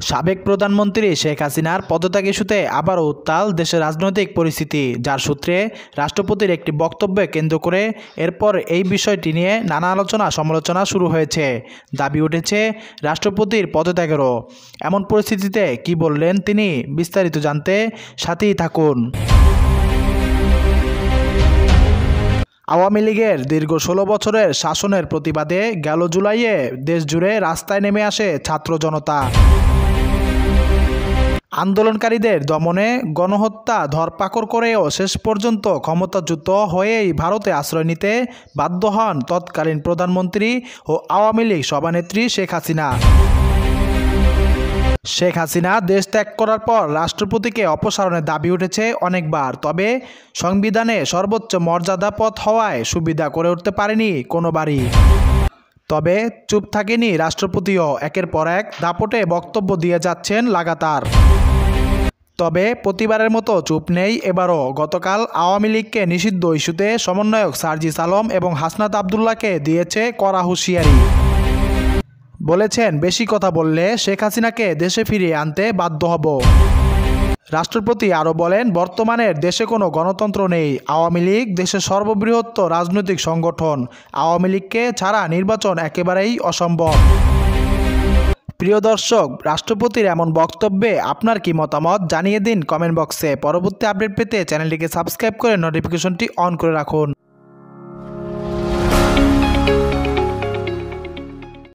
সাবেক প্রধানমন্ত্রী শেখ হাসিনার পদত্যাগ ইস্যুতে আবারও উত্তাল দেশের রাজনৈতিক পরিস্থিতি, যার সূত্রে রাষ্ট্রপতির একটি বক্তব্যে কেন্দ্র করে এরপর এই বিষয়টি নিয়ে নানা আলোচনা সমালোচনা শুরু হয়েছে। দাবি উঠেছে রাষ্ট্রপতির পদত্যাগেরও। এমন পরিস্থিতিতে কি বললেন তিনি, বিস্তারিত জানতে সাথেই থাকুন। আওয়ামী লীগের দীর্ঘ ১৬ বছরের শাসনের প্রতিবাদে গেল জুলাইয়ে দেশজুড়ে রাস্তায় নেমে আসে ছাত্র জনতা। আন্দোলনকারীদের দমনে গণহত্যা ধরপাকড় করেও শেষ পর্যন্ত ক্ষমতাচ্যুত হয়েই ভারতে আশ্রয় নিতে বাধ্য হন তৎকালীন প্রধানমন্ত্রী ও আওয়ামী লীগ সভানেত্রী শেখ হাসিনা। শেখ হাসিনা দেশ ত্যাগ করার পর রাষ্ট্রপতিকে অপসারণের দাবি উঠেছে অনেকবার, তবে সংবিধানে সর্বোচ্চ মর্যাদাপদ হওয়ায় সুবিধা করে উঠতে পারেনি কোনোবারই। তবে চুপ থাকেনি রাষ্ট্রপতিও, একের পর এক দাপটে বক্তব্য দিয়ে যাচ্ছেন লাগাতার। তবে প্রতিবারের মতো চুপ নেই এবারও। গতকাল আওয়ামী লীগকে নিষিদ্ধ ইস্যুতে সমন্বয়ক সার্জিস আলম এবং হাসনাত আবদুল্লাহকে দিয়েছে কড়া হুঁশিয়ারি। বলেছেন, বেশি কথা বললে শেখ হাসিনাকে দেশে ফিরিয়ে আনতে বাধ্য হব। রাষ্ট্রপতি আরও বলেন, বর্তমানে দেশে কোনো গণতন্ত্র নেই। আওয়ামী লীগ দেশের সর্ববৃহৎ রাজনৈতিক সংগঠন। আওয়ামী লীগকে ছাড়া নির্বাচন একেবারেই অসম্ভব। প্রিয় দর্শক, রাষ্ট্রপতির এমন বক্তব্যে আপনার কি মতামত জানিয়ে দিন কমেন্ট বক্সে। পরবর্তী আপডেট পেতে চ্যানেলটিকে সাবস্ক্রাইব করে নোটিফিকেশনটি অন করে রাখুন।